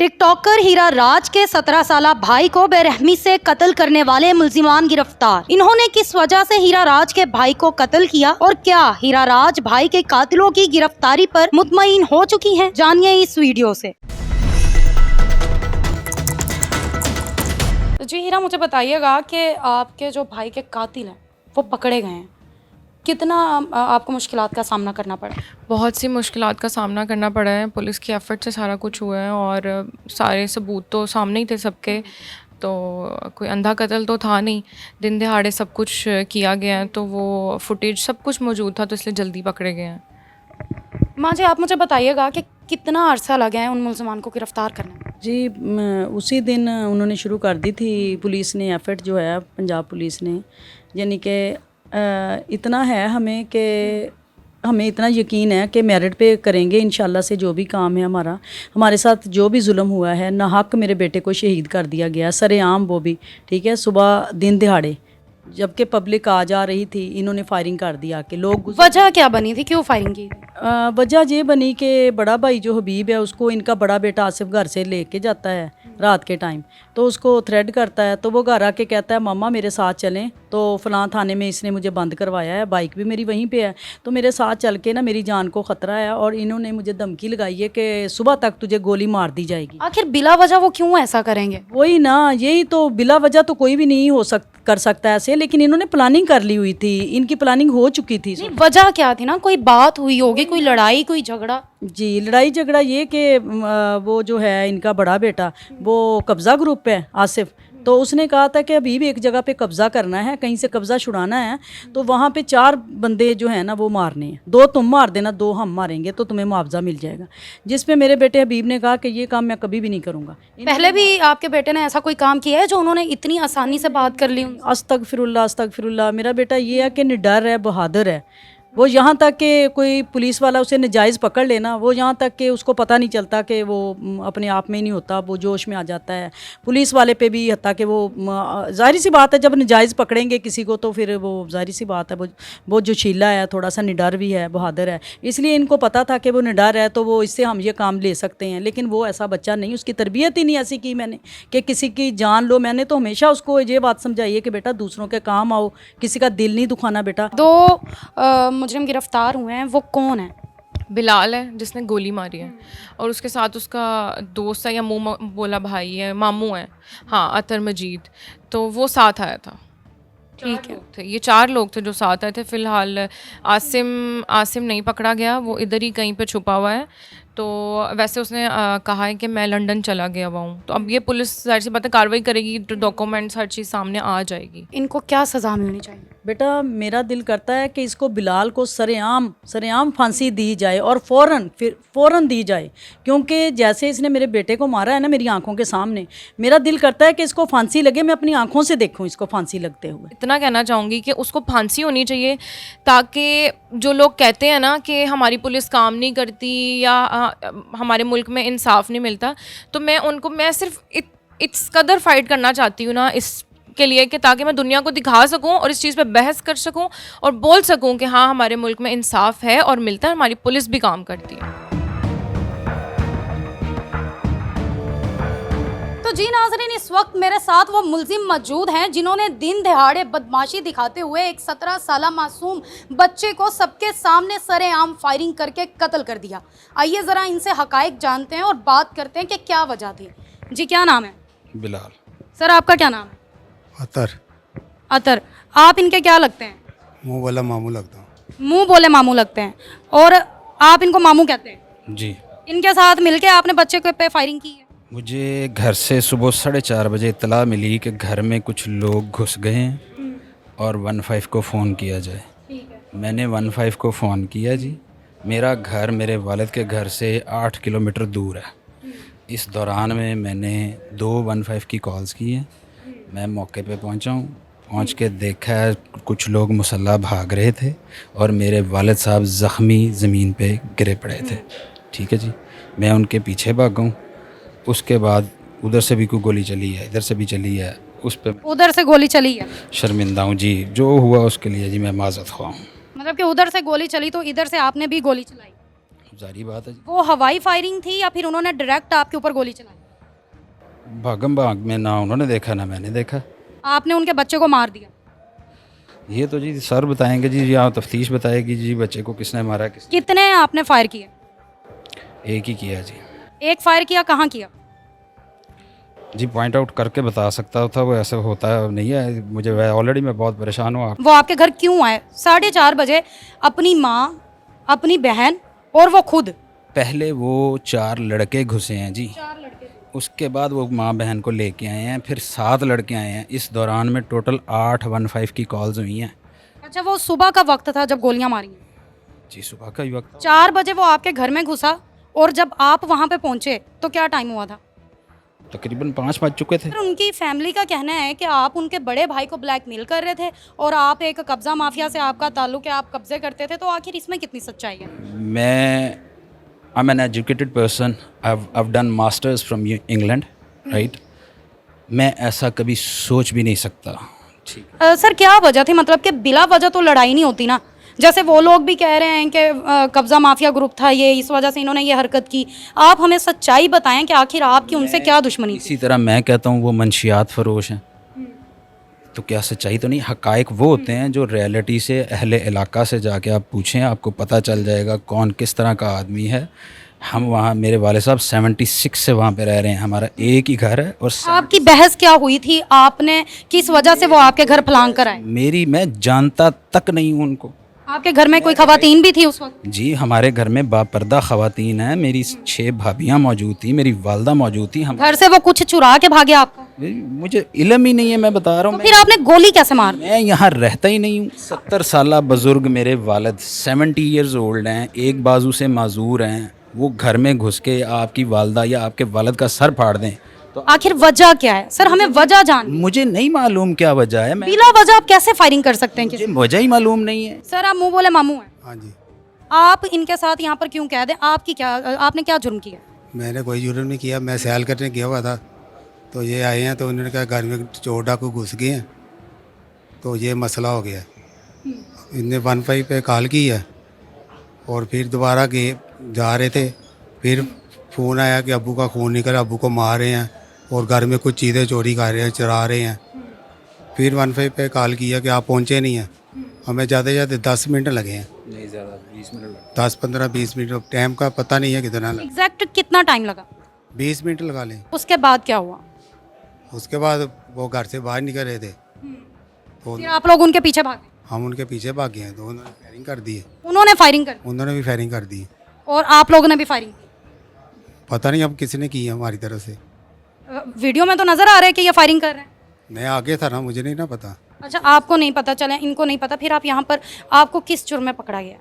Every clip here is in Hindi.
टिकटॉकर हीरा राज के 17 साल भाई को बेरहमी से कत्ल करने वाले मुल्जिमान गिरफ्तार। इन्होंने किस वजह से हीरा राज के भाई को कत्ल किया और क्या हीरा राज भाई के कातिलों की गिरफ्तारी पर मुतमईन हो चुकी हैं? जानिए इस वीडियो से। जी हीरा, मुझे बताइएगा कि आपके जो भाई के कातिल हैं वो पकड़े गए हैं, कितना आपको मुश्किलात का सामना करना पड़ा? बहुत सी मुश्किलात का सामना करना पड़ा है। पुलिस की एफ़र्ट से सारा कुछ हुआ है और सारे सबूत तो सामने ही थे सबके, तो कोई अंधा कत्ल तो था नहीं, दिन दहाड़े सब कुछ किया गया है, तो वो फुटेज सब कुछ मौजूद था, तो इसलिए जल्दी पकड़े गए हैं। माँ जी, आप मुझे बताइएगा कि कितना अरसा लगा है उन मुल्ज़िमान को गिरफ़्तार करने में? जी, उसी दिन उन्होंने शुरू कर दी थी पुलिस ने, एफर्ट जो है पंजाब पुलिस ने, यानी कि इतना है हमें कि हमें इतना यकीन है कि मेरिट पे करेंगे इंशाल्लाह से। जो भी काम है हमारे साथ जो भी जुल्म हुआ है, नाहक मेरे बेटे को शहीद कर दिया गया सरेआम, वो भी ठीक है, सुबह दिन दिहाड़े जबकि पब्लिक आ जा रही थी, इन्होंने फायरिंग कर दिया कि लोग। वजह क्या बनी थी, क्यों फायरिंग की? वजह ये बनी कि बड़ा भाई जो हबीब है उसको इनका बड़ा बेटा आसिफ घर से लेके जाता है रात के टाइम, तो उसको थ्रेड करता है, तो वो घर आके कहता है मामा मेरे साथ चलें, तो फ़लाँ थाने में इसने मुझे बंद करवाया है, बाइक भी मेरी वहीं पे है, तो मेरे साथ चल के ना मेरी जान को ख़तरा है और इन्होंने मुझे धमकी लगाई है कि सुबह तक तुझे गोली मार दी जाएगी। आखिर बिला वजह वो क्यों ऐसा करेंगे? वही ना, यही तो, बिला वजह तो कोई भी नहीं कर सकता ऐसे, लेकिन इन्होंने प्लानिंग कर ली हुई थी, इनकी प्लानिंग हो चुकी थी। वजह क्या थी ना, कोई बात हुई होगी, कोई लड़ाई, कोई झगड़ा? जी, लड़ाई झगड़ा ये कि वो जो है इनका बड़ा बेटा, वो कब्ज़ा ग्रुप है आसिफ, तो उसने कहा था कि अभी भी एक जगह पे कब्ज़ा करना है, कहीं से कब्ज़ा छुड़ाना है, तो वहाँ पे 4 बंदे जो है ना वो मारने हैं, 2 तुम मार देना, 2 हम मारेंगे, तो तुम्हें मुआवजा मिल जाएगा। जिस पे मेरे बेटे हबीब ने कहा कि ये काम मैं कभी भी नहीं करूँगा। पहले भी आपके बेटे ने ऐसा कोई काम किया है जो उन्होंने इतनी आसानी से बात कर ली? अस्तगफिरुल्लाह। मेरा बेटा ये है कि निडर है, बहादुर है। वो यहाँ तक कि कोई पुलिस वाला उसे नाजायज़ पकड़ लेना, वो यहाँ तक कि उसको पता नहीं चलता कि वो अपने आप में ही नहीं होता, वो जोश में आ जाता है। पुलिस वाले पे भी हत्ता कि वो ज़ाहिर सी बात है जब नाजायज़ पकड़ेंगे किसी को तो फिर वो ज़ाहिर सी बात है वो जोशीला है, थोड़ा सा निडर भी है, बहादुर है, इसलिए इनको पता था कि वो निडर है तो वो इससे हम ये काम ले सकते हैं। लेकिन वो ऐसा बच्चा नहीं, उसकी तरबियत ही नहीं ऐसी की मैंने कि किसी की जान लो। मैंने तो हमेशा उसको ये बात समझाई है कि बेटा दूसरों के काम आओ, किसी का दिल नहीं दुखाना बेटा। 2 मुजरिम गिरफ्तार हुए हैं, वो कौन है? बिलाल है जिसने गोली मारी है, और उसके साथ उसका दोस्त है या मुँह बोला भाई है, मामू है, हाँ, अतर मजीद, तो वो साथ आया था। ठीक है, ये 4 लोग थे जो साथ आए थे। फ़िलहाल आसिम नहीं पकड़ा गया, वो इधर ही कहीं पे छुपा हुआ है। तो वैसे उसने कहा है कि मैं लंदन चला गया हुआ हूँ, तो अब ये पुलिस जाहिर सी बात है कार्रवाई करेगी, तो डॉक्यूमेंट्स हर चीज़ सामने आ जाएगी। इनको क्या सज़ा मिलनी चाहिए? बेटा मेरा दिल करता है कि इसको बिलाल को सरेआम फांसी दी जाए और फ़ौरन दी जाए, क्योंकि जैसे इसने मेरे बेटे को मारा है ना मेरी आंखों के सामने, मेरा दिल करता है कि इसको फांसी लगे, मैं अपनी आंखों से देखूं इसको फांसी लगते हुए। इतना कहना चाहूँगी कि उसको फांसी होनी चाहिए, ताकि जो लोग कहते हैं ना कि हमारी पुलिस काम नहीं करती या हमारे मुल्क में इंसाफ नहीं मिलता, तो मैं सिर्फ इस कदर फाइट करना चाहती हूँ ना इस के लिए कि ताकि मैं दुनिया को दिखा सकूं और इस चीज़ पे बहस कर सकूं और बोल सकूं कि हाँ हमारे मुल्क में इंसाफ है और मिलता है, हमारी पुलिस भी काम करती है। तो जी नाज़रीन, इस वक्त मेरे साथ वो मुल्जिम मौजूद हैं जिन्होंने दिन दहाड़े बदमाशी दिखाते हुए एक 17 साल मासूम बच्चे को सबके सामने सरेआम फायरिंग करके कत्ल कर दिया। आइए ज़रा इनसे हकायक जानते हैं और बात करते हैं कि क्या वजह थी। जी, क्या नाम है? बिलाल। सर, आपका क्या नाम है? अतर। आप इनके क्या लगते हैं? मुँह वाला मामू लगता हूँ। मुंह बोले मामू लगते हैं, और आप इनको मामू कहते हैं? जी। इनके साथ मिलके आपने बच्चे के पे फायरिंग की है? मुझे घर से सुबह 4:30 बजे इत्तला मिली कि घर में कुछ लोग घुस गए हैं और 15 को फ़ोन किया जाए। ठीक है। मैंने 15 को फ़ोन किया जी। मेरा घर मेरे वालिद के घर से 8 किलोमीटर दूर है। इस दौरान में मैंने 2 15 की कॉल्स की हैं। मैं मौके पे पहुंचा हूँ, पहुंच के देखा है कुछ लोग मुसल्ला भाग रहे थे और मेरे वालिद साहब ज़ख्मी ज़मीन पे गिरे पड़े थे। ठीक है जी, मैं उनके पीछे भागा हूँ। उसके बाद उधर से भी कोई गोली चली है, इधर से भी चली है, उस पर उधर से गोली चली है? शर्मिंदा हूँ जी, जो हुआ उसके लिए जी मैं माज़रत ख्वाह हूँ। मतलब कि उधर से गोली चली तो इधर से आपने भी गोली चलाई? जारी बात है जी। वो हवाई फायरिंग थी या फिर उन्होंने डायरेक्ट आपके ऊपर गोली चलाई? भागम भाग में ना उन्होंने देखा ना मैंने देखा। आपने उनके बच्चे को मार दिया। ये तो जी सर बताएंगे जी, या तफ्तीश बताएगी जी बच्चे को किसने मारा किसने। कितने आपने फायर किए? एक ही किया जी। एक फायर किया, कहाँ किया? जी पॉइंट आउट करके बता सकता था, वो ऐसे होता है नहीं है मुझे, ऑलरेडी मैं बहुत परेशान हूँ। वो आपके घर क्यों आए 4:30 बजे? अपनी माँ, अपनी बहन और वो खुद। पहले वो 4 लड़के घुसे हैं जी, उसके बाद वो माँ बहन को लेके आए हैं, फिर 7 लड़के आए हैं। इस दौरान में टोटल 815 की कॉल्स हुई हैं। अच्छा, वो सुबह का वक्त था जब गोलियां मारी? जी सुबह का ही वक्त। 4 बजे वो आपके घर में घुसा और जब आप वहां पे पहुंचे तो क्या टाइम हुआ था? तकरीबन 5 बज चुके थे। सर, उनकी फैमिली का कहना है कि आप उनके बड़े भाई को ब्लैकमेल कर रहे थे और आप एक कब्जा माफिया से आपका ताल्लुक है, आप कब्जे करते थे, तो आखिर इसमें कितनी सच्चाई है? मैं I am an educated person, I've done masters from England, right. मैं ऐसा कभी सोच भी नहीं सकता। ठीक। सर, क्या वजह थी? मतलब कि बिला वजह तो लड़ाई नहीं होती ना। जैसे वो लोग भी कह रहे हैं कि कब्जा माफिया ग्रुप था ये, इस वजह से इन्होंने ये हरकत की। आप हमें सच्चाई बताएं कि आखिर आपकी उनसे क्या दुश्मनी थी? इसी तरह मैं कहता हूँ वो मंशियात फरोश हैं, तो क्या सच्चाई तो नहीं। हकायक वो होते हैं जो रियलिटी से, अहले इलाका से जाके आप पूछें, आपको पता चल जाएगा कौन किस तरह का आदमी है। हम वहाँ, मेरे वाले साहब 76 से वहाँ पे रह रहे हैं, हमारा एक ही घर है। और आपकी बहस क्या हुई थी? आपने किस वजह से वो आपके घर फलांग कर आए? मैं जानता तक नहीं हूँ उनको। आपके घर में कोई खवातीन भी थी उस वक्त? जी हमारे घर में बापर्दा खवातीन हैं, मेरी 6 भाभियाँ मौजूद थी, मेरी वालदा मौजूद थी। हम घर से वो कुछ चुरा के भागे आपका? मुझे इल्म ही नहीं है, मैं बता रहा हूँ। तो फिर आपने गोली कैसे मार दी? मैं यहाँ रहता ही नहीं हूँ। 70 साल बुजुर्ग मेरे वालिद 70 इयर्स ओल्ड हैं, एक बाजू से माजूर हैं। वो घर में घुस के आपकी वालदा या आपके वालिद का सर फाड़ दें तो आखिर वजह क्या है? सर, हमें वजह जान। मुझे नहीं मालूम क्या वजह है। बिला वजह आप कैसे फायरिंग कर सकते हैं किसी? मुझे वजह ही मालूम नहीं है। सर, आप मुंह बोले मामू हैं। हाँ जी। आप इनके साथ यहाँ पर क्यों कह दें? आपकी क्या, आपने क्या जुर्म किया? मैंने कोई जुर्म नहीं किया, मैं सैर करने गया हुआ था, तो ये आए हैं, तो उन्होंने कहा घर में चोर डाकू घुस गए हैं, तो ये मसला हो गया। इनने 15 पे कॉल की है और फिर दोबारा गए, जा रहे थे, फिर फ़ोन आया कि अब्बू का खून निकला, अब्बू को मार रहे हैं और घर में कुछ चीज़ें चोरी कर रहे हैं, चुरा रहे हैं। फिर 15 पे कॉल किया कि आप पहुँचे नहीं हैं। हमें ज़्यादा से ज़्यादा 10 मिनट लगे हैं, नहीं ज़्यादा 20 मिनट 10-15-20 मिनट, टाइम का पता नहीं है कितना लगा। एग्जैक्ट कितना टाइम लगा? 20 मिनट लगा लें। उसके बाद क्या हुआ? उसके बाद वो घर से बाहर निकल रहे थे, तो फिर आप लोग उनके पीछे भागे? हम उनके पीछे भाग गए हैं, तो उन्होंने फायरिंग कर दी है। उन्होंने फायरिंग कर उन्होंने भी फायरिंग कर दी है। और आप लोगों ने भी फायरिंग की? पता नहीं अब किसने की है हमारी तरफ से। वीडियो में तो नजर आ रहा है कि ये फायरिंग कर रहे हैं। मैं आगे था ना, मुझे नहीं ना पता। अच्छा, आपको नहीं पता चला, इनको नहीं पता, फिर आप यहाँ पर, आपको किस जुर्म में पकड़ा गया?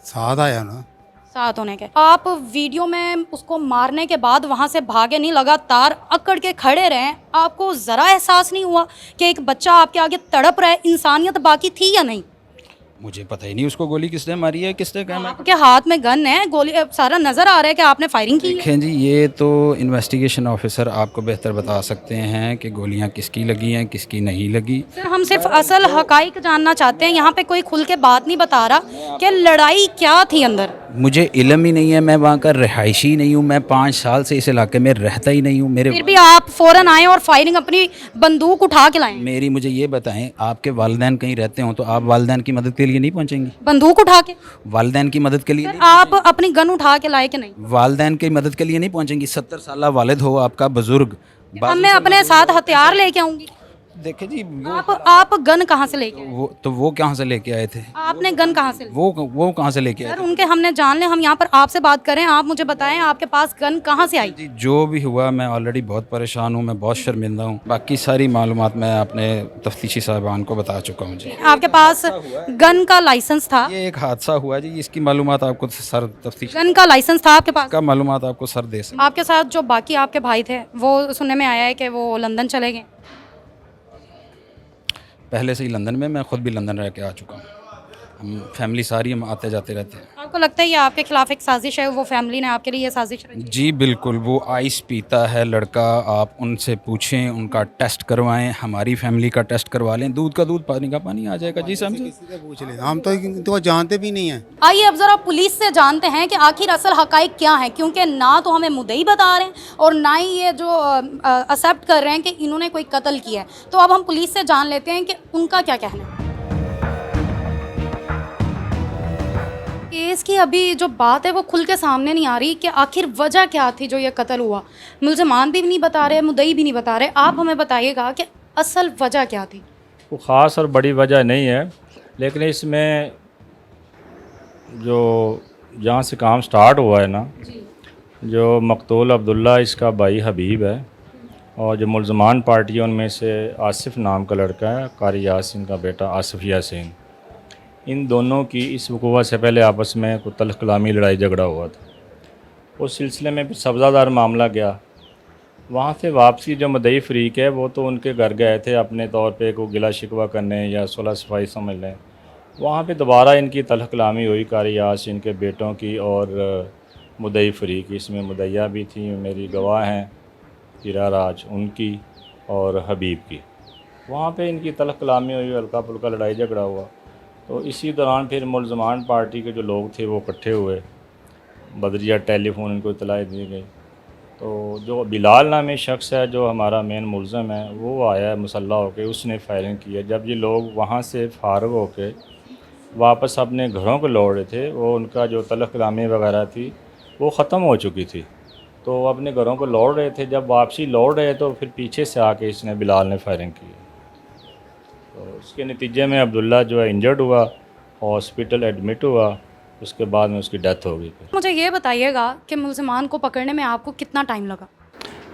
साथ आया ना। साथ होने के। आप वीडियो में उसको मारने के बाद वहाँ से भागे नहीं, लगातार अकड़ के खड़े रहे। आपको ज़रा एहसास नहीं हुआ कि एक बच्चा आपके आगे तड़प रहा है? इंसानियत बाकी थी या नहीं? मुझे पता ही नहीं उसको गोली किसने मारी है, किसने कहा। आपके हाथ में गन है, गोली, सारा नजर आ रहा है कि आपने फायरिंग की है। देखें जी, ये तो इन्वेस्टिगेशन ऑफिसर आपको बेहतर बता सकते हैं कि गोलियां किसकी लगी हैं, किसकी नहीं लगी। सर, हम सिर्फ असल हकाइक जानना चाहते हैं। यहाँ पे कोई खुल के बात नहीं बता रहा कि लड़ाई क्या थी अंदर। मुझे इल्म ही नहीं है, मैं वहाँ का रिहायशी नहीं हूँ, मैं 5 साल से इस इलाके में रहता ही नहीं हूँ। फिर भी आप फौरन आए और फायरिंग, अपनी बंदूक उठा के लाए। मेरी मुझे ये बताएं, आपके वालिदैन कहीं रहते हो तो आप वालिदैन की मदद के लिए नहीं पहुँचेंगी? बंदूक उठा के? वालिदैन की मदद के लिए नहीं? आप अपनी गन उठा के लाए कि नहीं? वालिदैन की मदद के लिए नहीं पहुँचेंगी? 70 साल वालिद हो आपका, बुजुर्ग। अब मैं अपने साथ हथियार लेके आऊंगी। देखे जी, आप गन कहाँ से लेके आए? वो कहाँ से लेके आए थे? आपने गन कहाँ से ली? वो कहाँ से लेके आए सर, उनके हमने जान ले, हम यहाँ पर आपसे बात करें, आप मुझे बताएं आपके पास गन कहाँ से आई? जी? जो भी हुआ, मैं ऑलरेडी बहुत परेशान हूँ, मैं बहुत शर्मिंदा हूँ। बाकी सारी मालूमात मैं अपने तफ्तीशी साहबान को बता चुका हूँ जी। आपके पास गन का लाइसेंस था? ये एक हादसा हुआ जी, इसकी मालूमात आपको सर तफ्तीश गन का लाइसेंस था आपके पास? का मालूमात आपको सर दे सकते। आपके साथ जो बाकी आपके भाई थे, वो सुनने में आया है कि वो लंदन चले गए। पहले से ही लंदन में, मैं खुद भी लंदन रह के आ चुका हूँ। हम फैमिली सारी हम आते जाते रहते हैं। आपको लगता है ये आपके खिलाफ एक साजिश है, वो फैमिली ने आपके लिए ये साजिश रची? जी बिल्कुल, वो आइस पीता है लड़का, आप उनसे पूछें, उनका टेस्ट करवाएं, हमारी फैमिली का टेस्ट करवा लें, दूध का दूध पानी का पानी आ जाएगा। जी समझे। किसी से पूछ लें, हम तो जानते भी नहीं हैं। आइए अब जरा पुलिस से जानते हैं कि आखिर असल हकाइक क्या है, क्योंकि ना तो हमें मुद्दई बता रहे हैं और ना ही ये जो एक्सेप्ट कर रहे हैं कि इन्होंने कोई कत्ल किया है। तो अब हम पुलिस से जान लेते हैं कि उनका क्या कहना है। केस की अभी जो बात है वो खुल के सामने नहीं आ रही कि आखिर वजह क्या थी जो ये कत्ल हुआ। मुल्ज़िमान भी नहीं बता रहे, मुद्दई भी नहीं बता रहे। आप हमें बताइएगा कि असल वजह क्या थी। कोई ख़ास और बड़ी वजह नहीं है, लेकिन इसमें जो जहाँ से काम स्टार्ट हुआ है ना, जो मकतूल अब्दुल्ला इसका भाई हबीब है, और जो मुल्ज़मान पार्टी है उनमें से आसिफ नाम का लड़का है, कारी यासीन का बेटा आसिफ यासीन, इन दोनों की इस वक़ूआ से पहले आपस में कोई तल्ख़ कलामी लड़ाई झगड़ा हुआ था। उस सिलसिले में फिर सब्ज़ादार मामला गया। वहाँ से वापसी जो मदई फ़रीक है वो तो उनके घर गए थे अपने तौर पे कोई गिला शिकवा करने या सुलह सफाई समझ लें। वहाँ पे दोबारा इनकी तल्ख़ कलामी हुई कारी यासीन इनके बेटों की और मदई फ़रीक, इसमें मुदैया भी थी, मेरी गवाह हैं हीरा राज उनकी और हबीब की। वहाँ पे इनकी तल्ख़ कलामी हुई, हल्का फुल्का लड़ाई झगड़ा हुआ। तो इसी दौरान फिर मुल्ज़मान पार्टी के जो लोग थे वो इकट्ठे हुए, बदरिया टेलीफोन इनको इतलाई दी गई। तो जो बिलाल नामी शख्स है जो हमारा मेन मुल्ज़म है वो आया मुसल्ला होकर, उसने फायरिंग की है। जब ये लोग वहाँ से फारग होकर वापस अपने घरों को लौट रहे थे, वो उनका जो तल्ख़ कलामी वगैरह थी वो ख़त्म हो चुकी थी, तो अपने घरों को लौट रहे थे। जब वापसी लौट रहे तो फिर पीछे से आके इसने बिलाल ने फायरिंग की। तो उसके नतीजे में अब्दुल्ला जो है इंजर्ड हुआ, हॉस्पिटल एडमिट हुआ, उसके बाद में उसकी डेथ हो गई। मुझे ये बताइएगा कि मुल्ज़िमान को पकड़ने में आपको कितना टाइम लगा?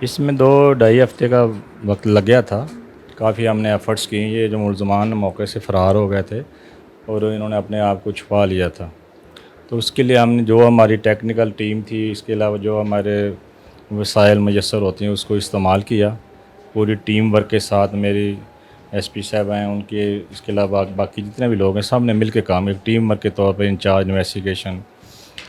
इसमें 2-2.5 हफ्ते का वक्त लग गया था। काफ़ी हमने एफ़र्ट्स किए। ये जो मुल्ज़िमान मौके से फ़रार हो गए थे और इन्होंने अपने आप को छुपा लिया था, तो उसके लिए हमने जो हमारी टेक्निकल टीम थी, इसके अलावा जो हमारे वसाइल मैसर होती हैं उसको इस्तेमाल किया। पूरी टीम वर्क के साथ मेरी एसपी साहब हैं, उनके इसके अलावा बाकी जितने भी लोग हैं सब ने मिल के काम, एक टीम वर्क के तौर पर इंचार्ज इन्वेस्टिगेशन,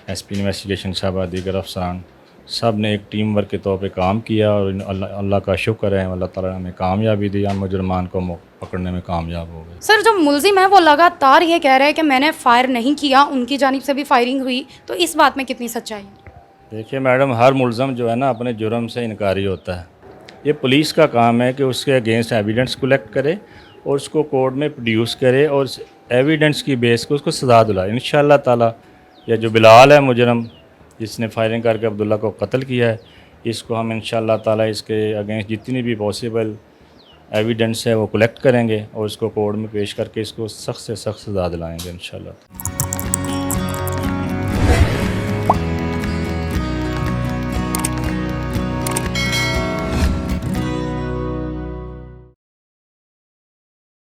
एसपी इन्वेस्टिगेशन साहब, दीगर अफसरान, सब ने एक टीम वर्क के तौर पे काम किया और अल्लाह का शुक्र है, अल्लाह ताला ने हमें कामयाबी दी, हम मुजरमान को पकड़ने में कामयाब हो गए। सर जो मुल्ज़िम है वो लगातार ये कह रहे हैं कि मैंने फ़ायर नहीं किया, उनकी जानिब से भी फायरिंग हुई, तो इस बात में कितनी सच्चाई है? देखिए मैडम, हर मुल्ज़म जो है ना अपने जुर्म से इनकारी होता है। ये पुलिस का काम है कि उसके अगेंस्ट एविडेंस कलेक्ट करे और उसको कोर्ट में प्रोड्यूस करे और एविडेंस की बेस को उसको सज़ा दिलाए इंशाअल्लाह ताला। या जो बिलाल है मुजरम जिसने फायरिंग करके अब्दुल्ला को कत्ल किया है, इसको हम इंशाअल्लाह ताला इसके अगेंस्ट जितनी भी पॉसिबल एविडेंस है वो कलेक्ट करेंगे और इसको कोर्ट में पेश करके इसको सख्त से सख्त सज़ा दिलाएंगे इंशाअल्लाह।